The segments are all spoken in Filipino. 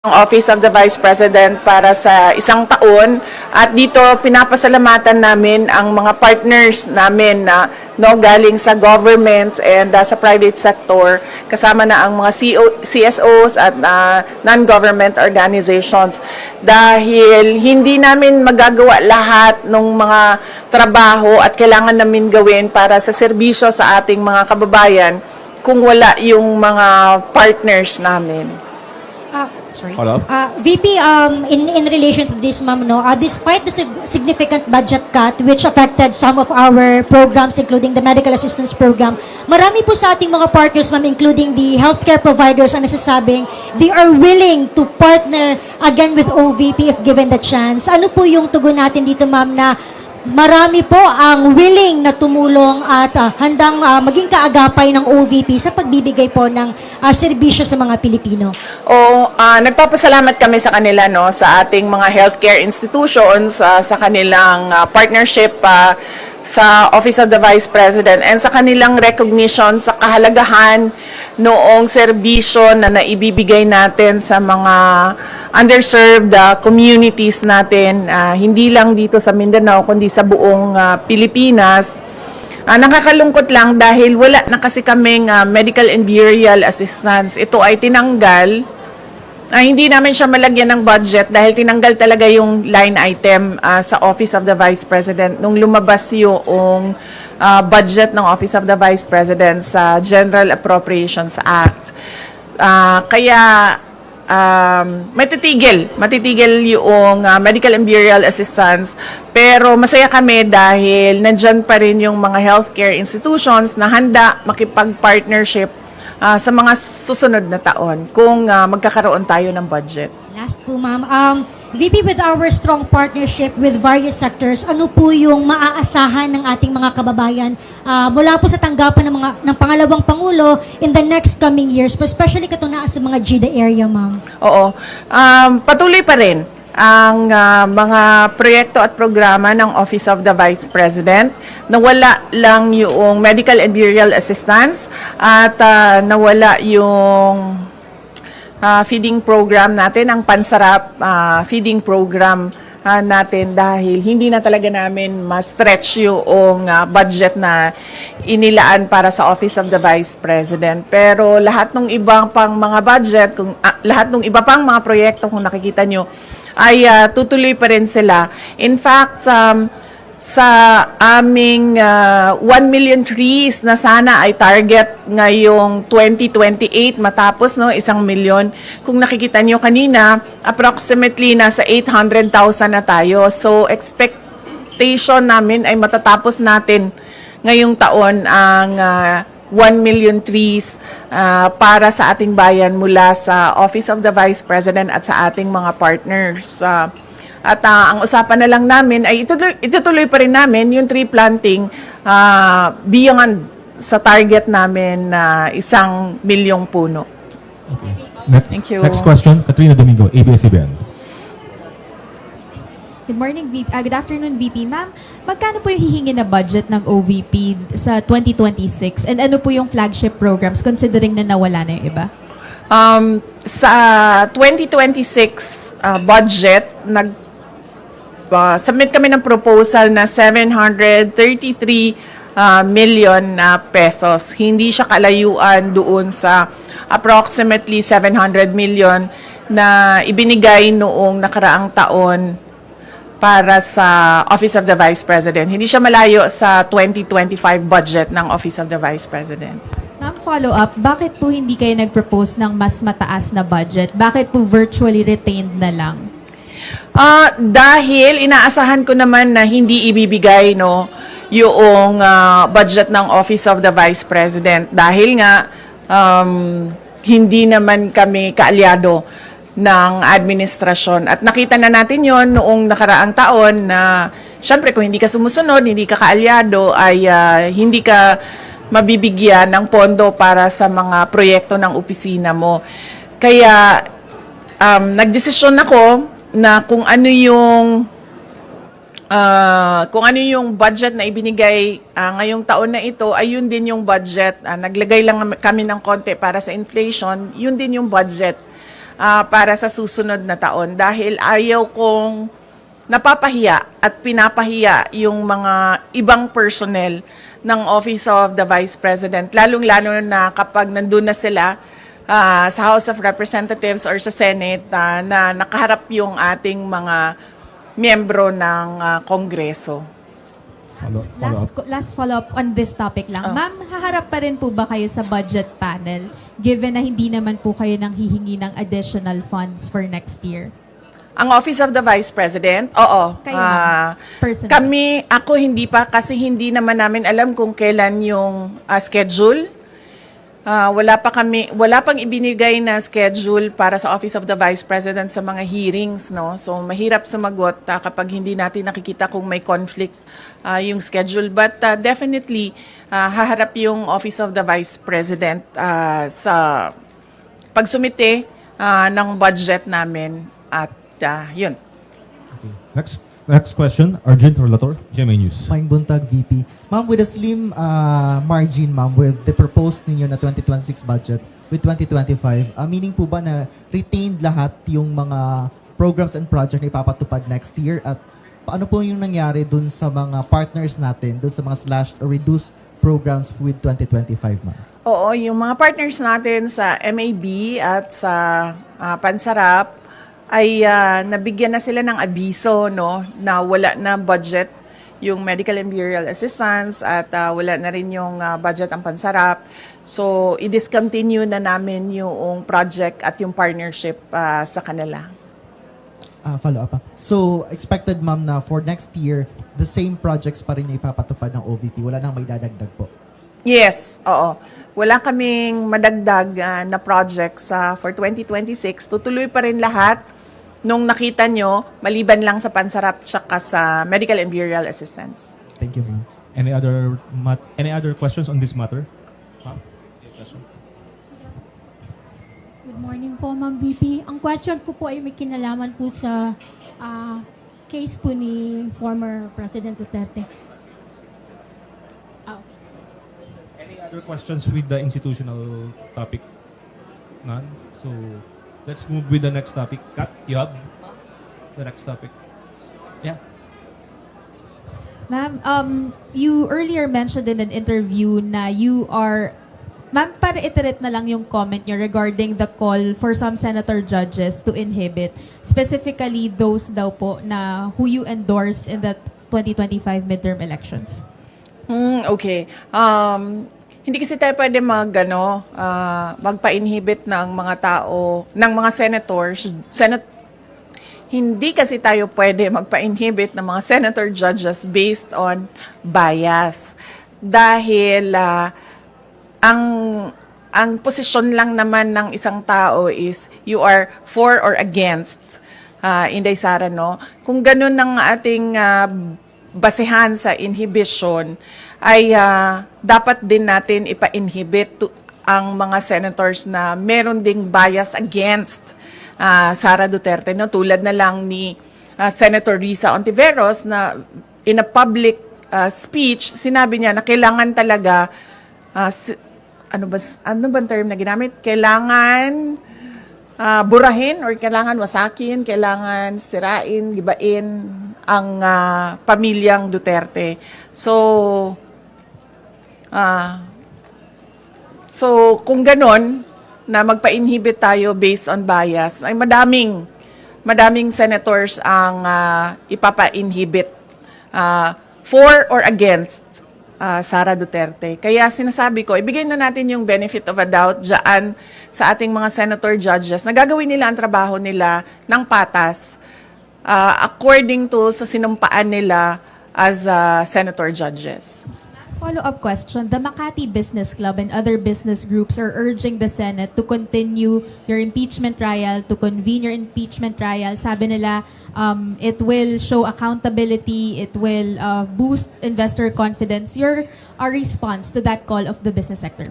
ang Office of the Vice President para sa isang taon at dito pinapasalamatan namin ang mga partners namin na galing sa government and sa private sector kasama na ang mga CSOs at non-government organizations dahil hindi namin magagawa lahat ng mga trabaho at kailangan namin gawin para sa serbisyo sa ating mga kababayan kung wala yung mga partners namin. Sorry. Follow up? VP, in relation to this, ma'am, no, despite the significant budget cut which affected some of our programs, including the medical assistance program, marami po sa ating mga partners, ma'am, including the healthcare providers, ang nasasabing they are willing to partner again with OVP if given the chance. Ano po yung tugon natin dito, ma'am, na marami po ang willing na tumulong at handang maging kaagapay ng OVP sa pagbibigay po ng serbisyo sa mga Pilipino? Nagpapasalamat kami sa kanila sa ating mga healthcare institutions, sa kanilang partnership sa Office of the Vice President and sa kanilang recognition sa kahalagahan noong serbisyo na naibibigay natin sa mga underserved communities natin, hindi lang dito sa Mindanao kundi sa buong Pilipinas. Nakakalungkot lang dahil wala na kasi kaming medical and burial assistance. Ito ay tinanggal. Hindi namin siya malagyan ng budget dahil tinanggal talaga yung line item sa Office of the Vice President nung lumabas yung budget ng Office of the Vice President sa General Appropriations Act. Kaya matitigil yung medical and burial assistance, pero masaya kami dahil nandyan pa rin yung mga healthcare institutions na handa makipag-partnership sa mga susunod na taon kung magkakaroon tayo ng budget. Last po, ma'am. VP, with our strong partnership with various sectors, ano po yung maaasahan ng ating mga kababayan mula po sa tanggapan ng pangalawang Pangulo in the next coming years, especially katuna sa mga GIDA area, ma'am? Oo. Patuloy pa rin ang mga proyekto at programa ng Office of the Vice President. Nawala lang yung medical and burial assistance at nawala yung feeding program natin, ang Pansarap feeding program natin dahil hindi na talaga namin ma-stretch yung budget na inilaan para sa Office of the Vice President. Pero lahat ng ibang pang mga budget, lahat ng iba pang mga proyekto kung nakikita nyo, ay tutuloy pa rin sila. In fact, sa aming 1 million trees na sana ay target ngayong 2028 matapos 1 million. Kung nakikita nyo kanina, approximately nasa 800,000 na tayo. So expectation namin ay matatapos natin ngayong taon ang 1 million trees para sa ating bayan mula sa Office of the Vice President at sa ating mga partners. At ang usapan na lang namin ay itutuloy pa rin namin yung tree planting beyond sa target namin na 1 milyong puno. Okay. Thank you. Next question, Katrina Domingo, ABS-CBN. Good morning, VP. Good afternoon, VP. Ma'am, magkano po yung hihingi na budget ng OVP sa 2026? And ano po yung flagship programs considering na nawala na yung iba? Sa 2026 budget, submit kami ng proposal na 733 million pesos. Hindi siya kalayuan doon sa approximately 700 million na ibinigay noong nakaraang taon para sa Office of the Vice President. Hindi siya malayo sa 2025 budget ng Office of the Vice President. Ma'am, follow up, bakit po hindi kayo nag-propose ng mas mataas na budget? Bakit po virtually retained na lang? Dahil inaasahan ko naman na hindi ibibigay yung budget ng Office of the Vice President dahil nga hindi naman kami kaalyado ng administrasyon. At nakita na natin yon noong nakaraang taon na syempre kung hindi ka sumusunod, hindi ka kaalyado ay hindi ka mabibigyan ng pondo para sa mga proyekto ng opisina mo. Kaya nagdesisyon ako na kung ano yung budget na ibinigay ngayong taon na ito ay yun din yung budget. Naglagay lang kami ng konti para sa inflation, yun din yung budget para sa susunod na taon dahil ayaw kong napapahiya at pinapahiya yung mga ibang personnel ng Office of the Vice President, lalong-lalo na kapag nandun na sila sa House of Representatives or sa Senate na nakaharap yung ating mga miyembro ng Kongreso. Last follow-up on this topic lang. Ma'am, haharap pa rin po ba kayo sa budget panel given na hindi naman po kayo nang hihingi ng additional funds for next year? Ang Office of the Vice President, oo. Kayo, ma'am. Personal. Ako hindi pa kasi hindi naman namin alam kung kailan yung schedule. Wala pang ibinigay na schedule para sa Office of the Vice President sa mga hearings, no? So mahirap sumagot kapag hindi natin nakikita kung may conflict yung schedule, but definitely haharap yung Office of the Vice President sa pagsumite ng budget namin at yun. Okay. Next question, Arjun Relator, GMA News. Maing Buntag, VP. Ma'am, with a slim margin, ma'am, with the proposed ninyo na 2026 budget with 2025, meaning po ba na retained lahat yung mga programs and project na ipapatupad next year? At paano po yung nangyari dun sa mga partners natin, dun sa mga slashed or reduced programs with 2025, ma'am? Oo, yung mga partners natin sa MAB at sa Pansarap ay nabigyan na sila ng abiso, no, na wala na budget yung medical and burial assistance at wala na rin yung budget ang Pansarap. So, i-discontinue na namin yung project at yung partnership sa kanila. Follow up. So, expected, ma'am, na for next year, the same projects pa rin yung ipapatupad ng OVP. Wala nang may dadagdag po. Yes, oo. Wala kaming madagdag na projects for 2026. Tutuloy pa rin lahat nung nakita nyo, maliban lang sa Pansarap tsaka sa medical and burial assistance. Thank you, ma'am. Any other questions on this matter? Ma'am, any question? Good morning po, Ma'am VP. Ang question ko po ay may kinalaman po sa case po ni former President Duterte. Any other questions with the institutional topic? None? So, let's move with the next topic. Kat, you have the next topic. Yeah. Ma'am, you earlier mentioned in an interview na you are... Ma'am, para iterate na lang yung comment nyo regarding the call for some senator judges to inhibit, specifically those daw po na who you endorsed in the 2025 midterm elections. Okay. Hindi kasi tayo pwede magpa-inhibit ng mga tao, ng mga senators, hindi kasi tayo pwede magpa-inhibit ng mga senator judges based on bias. Dahil ang posisyon lang naman ng isang tao is you are for or against, Inday Sara, no? Kung ganun ang ating basehan sa inhibition, ay dapat din natin ipa-inhibit ang mga senators na meron ding bias against Sara Duterte, no? Tulad na lang ni Senator Risa Ontiveros na in a public speech, sinabi niya na kailangan talaga ano bang term na ginamit? Kailangan burahin or kailangan wasakin, kailangan sirain, gibain ang pamilyang Duterte. So kung ganon, na magpa-inhibit tayo based on bias, ay madaming senators ang ipapa-inhibit for or against Sara Duterte. Kaya sinasabi ko, ibigay na natin yung benefit of a doubt dyan sa ating mga senator judges na gagawin nila ang trabaho nila ng patas according to sa sinumpaan nila as senator judges. Follow-up question. The Makati Business Club and other business groups are urging the Senate to continue your impeachment trial, to convene your impeachment trial. Sabi nila, it will show accountability, it will boost investor confidence. Your response to that call of the business sector?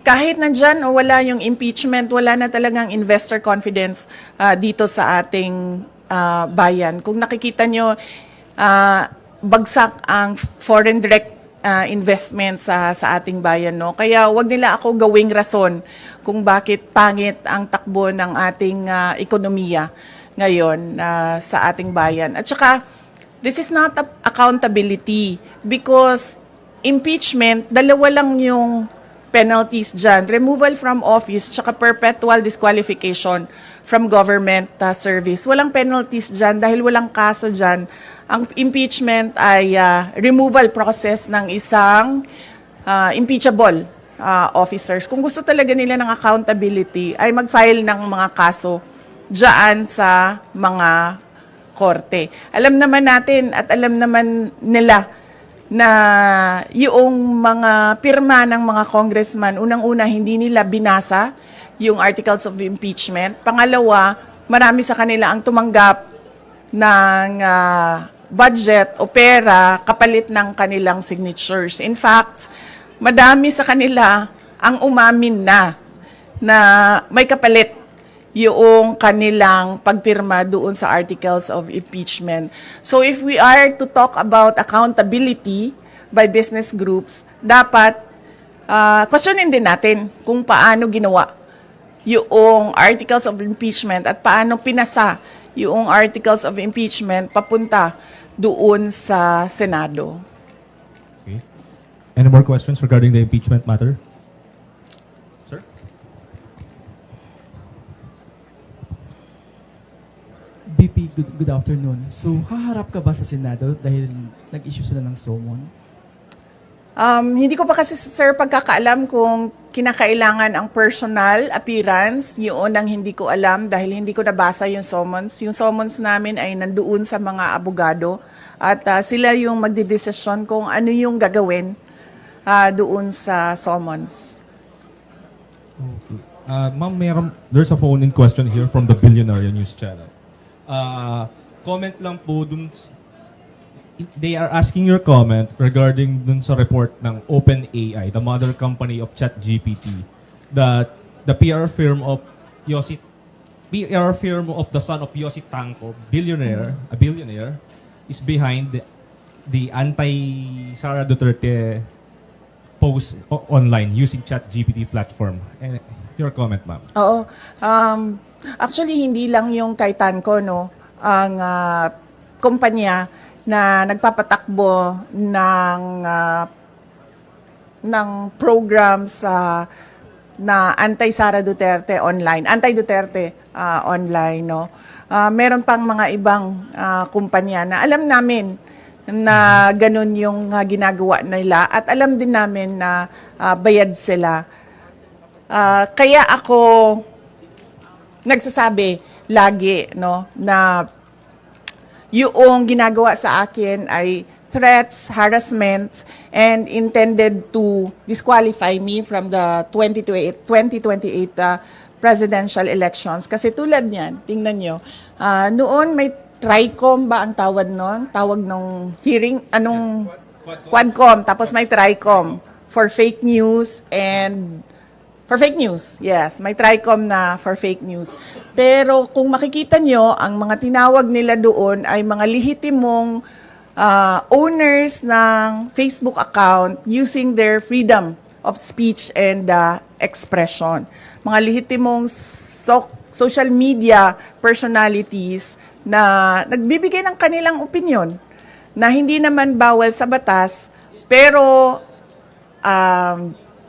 Kahit nandyan o wala yung impeachment, wala na talagang investor confidence dito sa ating bayan. Kung nakikita nyo, bagsak ang foreign direct investment sa ating bayan, no? Kaya wag nila ako gawing rason kung bakit pangit ang takbo ng ating ekonomiya ngayon sa ating bayan. At saka, this is not accountability because impeachment, dalawa lang yung penalties dyan. Removal from office, tsaka perpetual disqualification from government service. Walang penalties dyan dahil walang kaso dyan. Ang impeachment ay removal process ng isang impeachable officers. Kung gusto talaga nila ng accountability, ay mag-file ng mga kaso dyan sa mga korte. Alam naman natin at alam naman nila na yung mga pirma ng mga congressman, unang-una hindi nila binasa yung articles of impeachment. Pangalawa, marami sa kanila ang tumanggap ng budget o pera kapalit ng kanilang signatures. In fact, madami sa kanila ang umamin na may kapalit yung kanilang pagpirma doon sa articles of impeachment. So if we are to talk about accountability by business groups, dapat questionin din natin kung paano ginawa yung articles of impeachment at paano pinasa yung articles of impeachment papunta doon sa Senado. Okay. Any more questions regarding the impeachment matter? Sir? BP, good afternoon. So, haharap ka ba sa Senado dahil nag-issue sila ng summon? Hindi ko pa kasi, sir, pagkakaalam kung kinakailangan ang personal appearance. Yun ang hindi ko alam dahil hindi ko nabasa yung summons. Yung summons namin ay nandoon sa mga abogado at sila yung magdidesisyon kung ano yung gagawin doon sa summons. Okay. Ma'am, there's a phone-in question here from the Billionaire News Channel. Comment lang po dun, they are asking your comment regarding dun sa report ng OpenAI, the mother company of ChatGPT, that the PR firm of the son of Yossi Tanco, a billionaire, is behind the anti-Sara Duterte post online using ChatGPT platform. And your comment, ma'am. Oo. Actually, hindi lang yung kay Tanco, no? Ang kumpanya na nagpapatakbo ng programs na anti-Sara Duterte online, anti-Duterte online, no? Meron pang mga ibang kumpanya na alam namin na ganun yung ginagawa nila at alam din namin na bayad sila. Kaya ako nagsasabi lagi, no, na yung ginagawa sa akin ay threats, harassment, and intended to disqualify me from the 2028 presidential elections. Kasi tulad niyan, tingnan nyo, noon may TRICOM ba ang tawag noon? Tawag nung hearing, Quadcom, tapos may TRICOM for fake news and for fake news, yes. May TRICOM na for fake news. Pero kung makikita nyo, ang mga tinawag nila doon ay mga lehitimong owners ng Facebook account using their freedom of speech and expression. Mga lehitimong social media personalities na nagbibigay ng kanilang opinion na hindi naman bawal sa batas, pero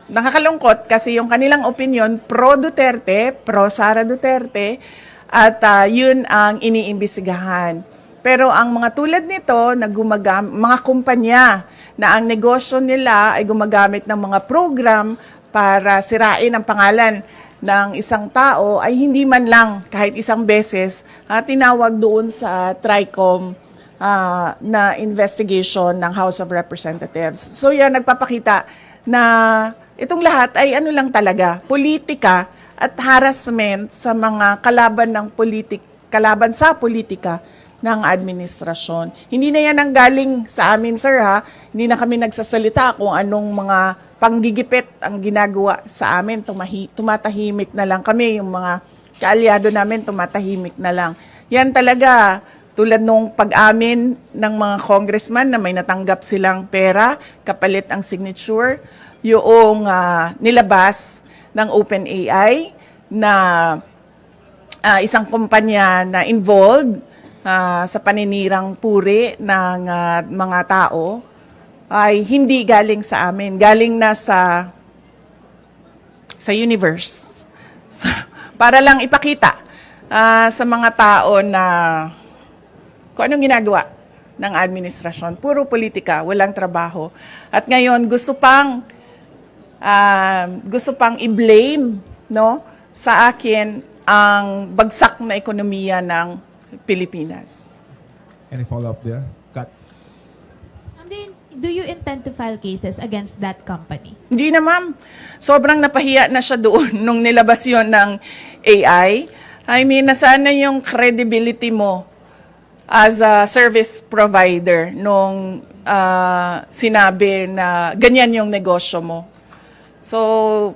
nakakalungkot kasi yung kanilang opinion pro-Duterte, pro-Sara Duterte, at yun ang iniimbestigahan. Pero ang mga tulad nito, na mga kumpanya na ang negosyo nila ay gumagamit ng mga program para sirain ang pangalan ng isang tao, ay hindi man lang kahit isang beses tinawag doon sa TRICOM na investigation ng House of Representatives. So yan, nagpapakita na itong lahat ay ano lang talaga, politika at harassment sa mga kalaban sa politika ng administrasyon. Hindi na yan ang galing sa amin, sir, ha? Hindi na kami nagsasalita kung anong mga panggigipit ang ginagawa sa amin. Tumatahimik na lang kami, yung mga kaalyado namin tumatahimik na lang. Yan talaga, tulad nung pag-amin ng mga congressman na may natanggap silang pera, kapalit ang signature, yung nilabas ng OpenAI na isang kumpanya na involved sa paninirang puri ng mga tao ay hindi galing sa amin, galing na sa universe. So, para lang ipakita sa mga tao na kung anong ginagawa ng administrasyon. Puro politika, walang trabaho. At ngayon, gusto pang i-blame, no, sa akin ang bagsak na ekonomiya ng Pilipinas. Any follow-up there? Kat? Ma'am, do you intend to file cases against that company? Hindi na, ma'am. Sobrang napahiya na siya doon nung nilabas yon ng AI. I mean, nasaan na yung credibility mo as a service provider nung sinabi na ganyan yung negosyo mo. So,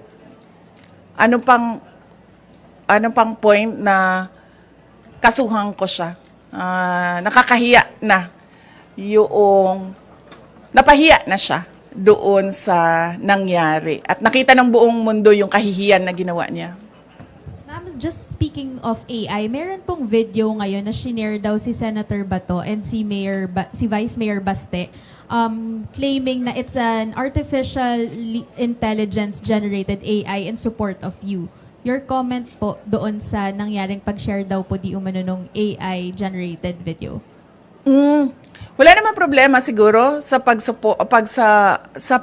ano pang point na kasuhan ko siya? Nakakahiya na napahiya na siya doon sa nangyari. At nakita ng buong mundo yung kahihiyan na ginawa niya. Ma'am, just speaking of AI, meron pong video ngayon na shinare daw si Senator Bato and si Vice Mayor Baste claiming na it's an artificial intelligence generated AI in support of you. Your comment po doon sa nangyaring pag-share daw po di umano nung AI generated video. Wala namang problema siguro sa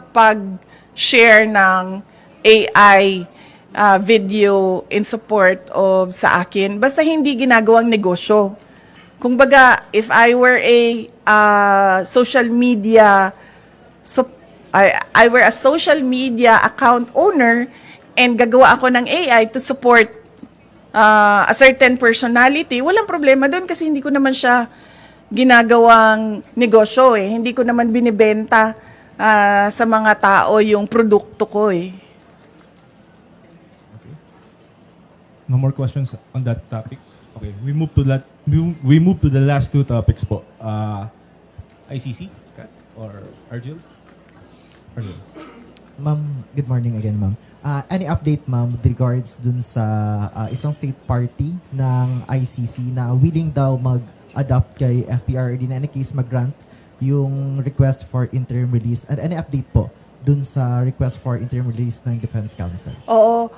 pag-share ng AI video in support of sa akin. Basta hindi ginagawang negosyo. Kung baga, if I were a social media account owner and gagawa ako ng AI to support a certain personality, walang problema doon kasi hindi ko naman siya ginagawang negosyo eh. Hindi ko naman binibenta sa mga tao yung produkto ko eh. No more questions on that topic. Okay, we move to the last two topics po. ICC, Kat, or Arjil? Arjil. Ma'am, good morning again, ma'am. Any update, ma'am, with regards dun sa isang state party ng ICC na willing daw mag-adopt kay FPRD na any case mag-grant yung request for interim release? And any update po dun sa request for interim release ng Defense Council? Oo.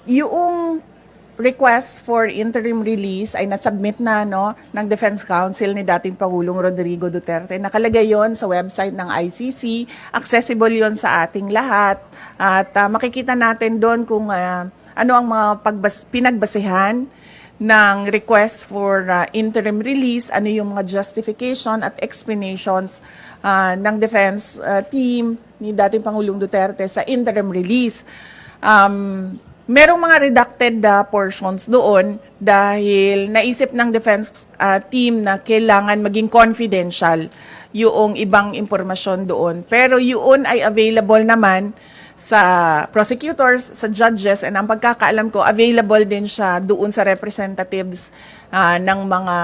Yung request for interim release ay nasubmit na ng Defense Council ni dating Pangulong Rodrigo Duterte. Nakalagay yon sa website ng ICC. Accessible yon sa ating lahat. At makikita natin doon kung ano ang mga pinagbasehan ng request for interim release, ano yung mga justification at explanations ng defense team ni dating Pangulong Duterte sa interim release. Merong mga redacted portions doon dahil naisip ng defense team na kailangan maging confidential yung ibang impormasyon doon. Pero yun ay available naman sa prosecutors, sa judges, and ang pagkakaalam ko, available din siya doon sa representatives ng mga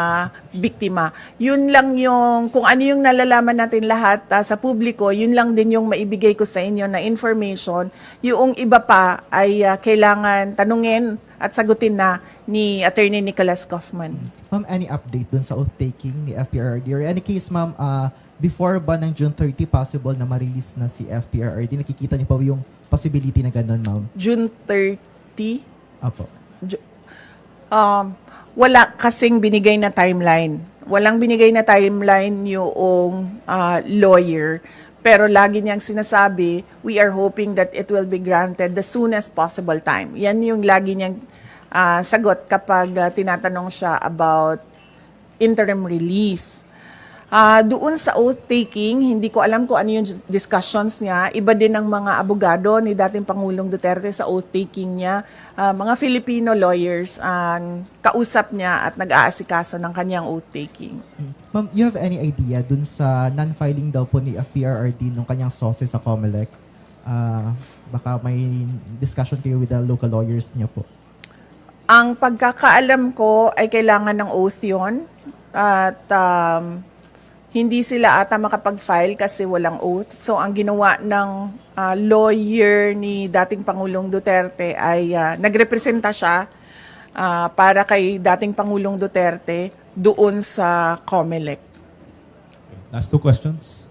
biktima. Yun lang yung, kung ano yung nalalaman natin lahat sa publiko, yun lang din yung maibigay ko sa inyo na information. Yung iba pa ay kailangan tanungin at sagutin na ni Attorney Nicholas Kaufman. Ma'am, any update dun sa oath-taking ni FPRRD? Or any case, ma'am, before ba ng June 30 possible na ma-release na si FPRRD? Nakikita niyo pa yung possibility na gano'n, ma'am? June 30? Apo. Wala kasing binigay na timeline. Walang binigay na timeline yung lawyer. Pero lagi niyang sinasabi, we are hoping that it will be granted the soonest possible time. Yan yung lagi niyang sagot kapag tinatanong siya about interim release. Doon sa oath-taking, hindi ko alam kung ano yung discussions niya. Iba din ang mga abogado ni dating Pangulong Duterte sa oath-taking niya. Mga Filipino lawyers ang kausap niya at nag-aasikaso ng kanyang oath-taking. Ma'am, you have any idea dun sa non-filing daw po ni FPRRD nung kanyang sources sa COMELEC? Baka may discussion kayo with the local lawyers niya po. Ang pagkakaalam ko ay kailangan ng oath yun. at hindi sila ata makapag-file kasi walang oath. So ang ginawa ng lawyer ni dating Pangulong Duterte ay nagrepresenta siya para kay dating Pangulong Duterte doon sa COMELEC. Last two questions.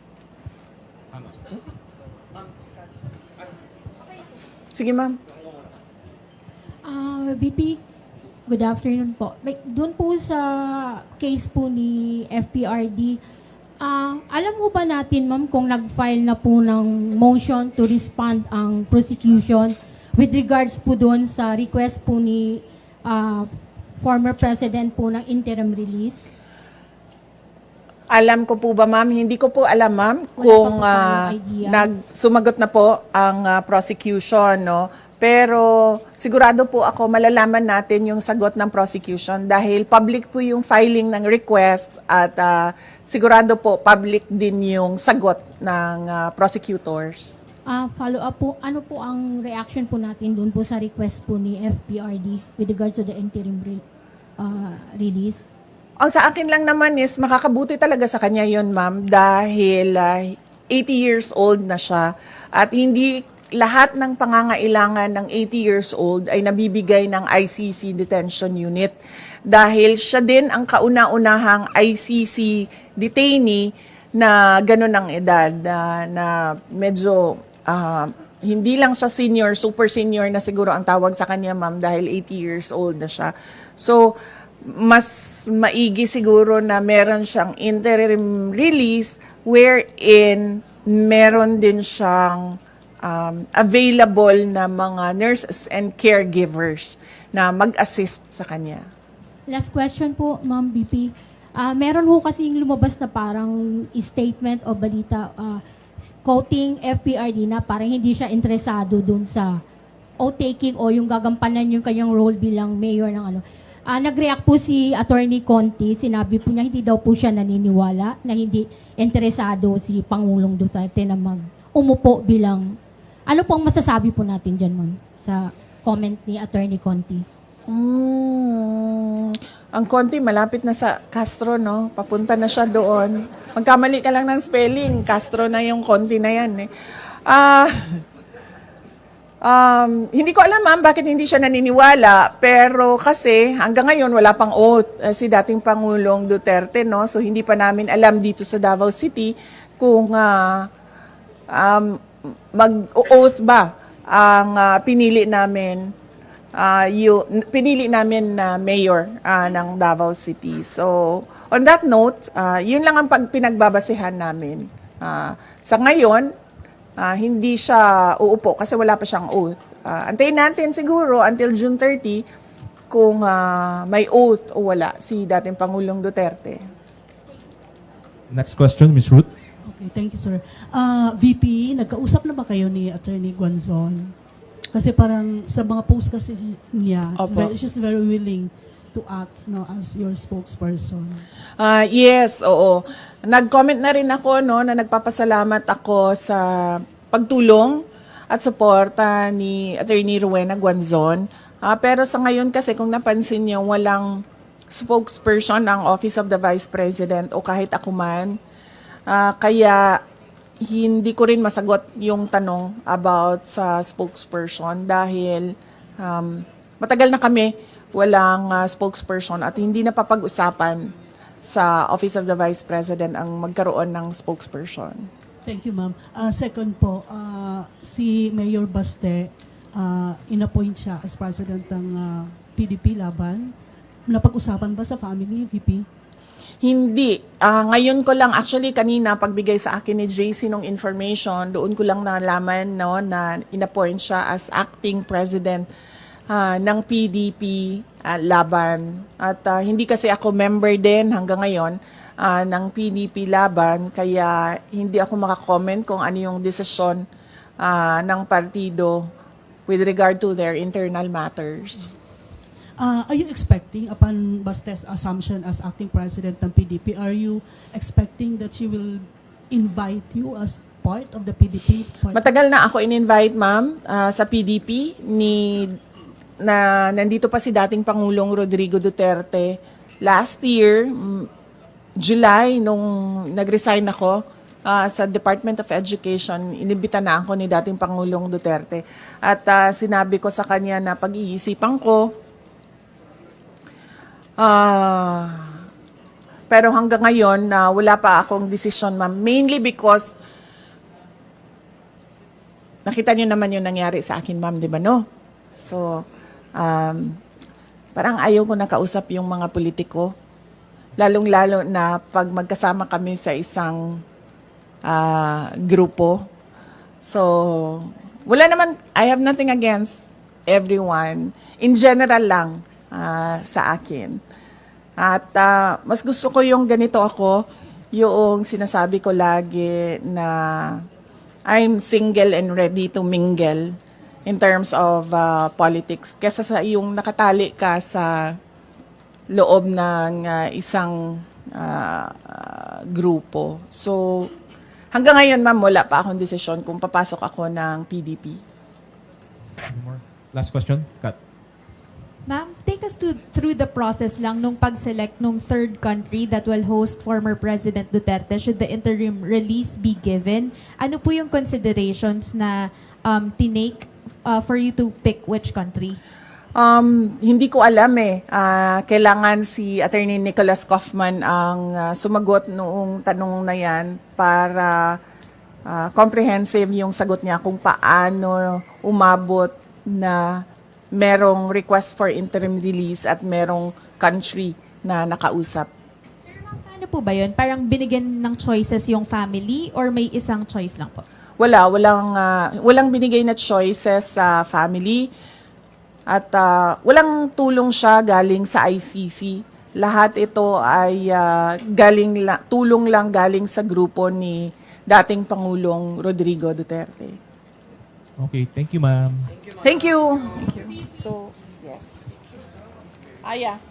Sige, ma'am. VP, good afternoon po. Doon po sa case po ni FPRD, alam mo ba natin, ma'am, kung nag-file na po ng motion to respond ang prosecution with regards po doon sa request po ni former president po ng interim release? Alam ko po ba, ma'am? Hindi ko po alam, ma'am, Wala pa kung po tayong idea. sumagot na po ang prosecution, no? Pero sigurado po ako malalaman natin yung sagot ng prosecution dahil public po yung filing ng request at sigurado po public din yung sagot ng prosecutors. Follow up po, ano po ang reaction po natin doon po sa request po ni FPRD with regards to the interim release? Ang sa akin lang naman is makakabuti talaga sa kanya yon, ma'am, dahil 80 years old na siya at hindi lahat ng pangangailangan ng 80 years old ay nabibigay ng ICC detention unit dahil siya din ang kauna-unahang ICC detainee na ganun ang edad na medyo hindi lang siya senior, super senior na siguro ang tawag sa kanya, ma'am, dahil 80 years old na siya. So, mas maigi siguro na meron siyang interim release wherein meron din siyang available na mga nurses and caregivers na mag-assist sa kanya. Last question po, Ma'am BP. Meron ho kasing lumabas na parang statement o balita quoting FPRD na parang hindi siya interesado dun sa oath-taking o yung gagampanan yung kanyang role bilang mayor ng ano. Nag-react po si Attorney Conti, sinabi po niya hindi daw po siya naniniwala na hindi interesado si Pangulong Duterte na umupo bilang... Ano po ang masasabi po natin dyan, ma'am, sa comment ni Attorney Conti? Ang Conti, malapit na sa Castro, no? Papunta na siya doon. Magkamali ka lang ng spelling, Castro na yung Conti na yan, eh. Hindi ko alam, ma'am, bakit hindi siya naniniwala, pero kasi hanggang ngayon wala pang oath si dating Pangulong Duterte, no? So hindi pa namin alam dito sa Davao City kung mag-oath ba ang pinili namin na mayor ng Davao City. So, on that note, yun lang ang pinagbabasehan namin. Sa ngayon, hindi siya uupo kasi wala pa siyang oath. Antayin natin siguro until June 30 kung may oath o wala si dating Pangulong Duterte. Next question, Ms. Ruth. Okay, thank you, sir. VP, nagkausap na ba kayo ni Attorney Guanzon? Kasi parang sa mga post kasi niya, she's very willing to act as your spokesperson. Yes, oo. Nag-comment na rin ako na nagpapasalamat ako sa pagtulong at suporta ni Attorney Rowena Guanzon. Pero sa ngayon kasi kung napansin niyo, walang spokesperson ang Office of the Vice President o kahit ako man. Kaya hindi ko rin masagot yung tanong about sa spokesperson dahil matagal na kami walang spokesperson at hindi na papag-usapan sa Office of the Vice President ang magkaroon ng spokesperson. Thank you, ma'am. Second po, si Mayor Baste, inappoint siya as president ng PDP Laban. Napag-usapan ba sa family, VP? Hindi. Ngayon ko lang, actually kanina pagbigay sa akin ni JC ng information, doon ko lang nalaman na inappoint siya as acting president ng PDP Laban. At hindi kasi ako member din hanggang ngayon ng PDP Laban, kaya hindi ako makakomment kung ano yung desisyon ng partido with regard to their internal matters. Are you expecting, upon Baste's assumption as acting president ng PDP, are you expecting that she will invite you as part of the PDP? Matagal na ako in-invite, ma'am, sa PDP na nandito pa si dating Pangulong Rodrigo Duterte last year. July, nung nag-resign ako sa Department of Education, inibita na ako ni dating Pangulong Duterte. At sinabi ko sa kanya na pag-iisipan ko, pero hanggang ngayon, wala pa akong decision, ma'am. Mainly because nakita niyo naman yung nangyari sa akin, ma'am, di ba, no? So, parang ayaw ko nakausap yung mga politiko. Lalong-lalo na pag magkasama kami sa isang grupo. So, wala naman, I have nothing against everyone. In general lang sa akin. At mas gusto ko yung ganito ako, yung sinasabi ko lagi na I'm single and ready to mingle in terms of politics. Kesa sa yung nakatali ka sa loob ng isang grupo. So, hanggang ngayon, ma'am, wala pa akong desisyon kung papasok ako ng PDP. Any more? Last question, Kat. Ma'am, take us through the process lang nung pag-select nung third country that will host former President Duterte should the interim release be given. Ano po yung considerations na tinake for you to pick which country? Hindi ko alam eh. Kailangan si Attorney Nicholas Kaufman ang sumagot noong tanong na yan para comprehensive yung sagot niya kung paano umabot na merong request for interim release at merong country na nakausap. Pero ma'am, paano po ba yun? Parang binigyan ng choices yung family or may isang choice lang po? Walang binigay na choices sa family at walang tulong siya galing sa ICC. Lahat ito ay tulong lang galing sa grupo ni dating Pangulong Rodrigo Duterte. Okay, thank you, ma'am. Thank you. So, yes.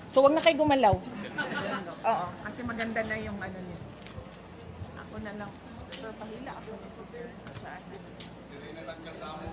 So, wag na kayo gumalaw. Oo, kasi maganda na yung ano niya. Ako na lang. Sir, pahila ako nito, sir. Saan na?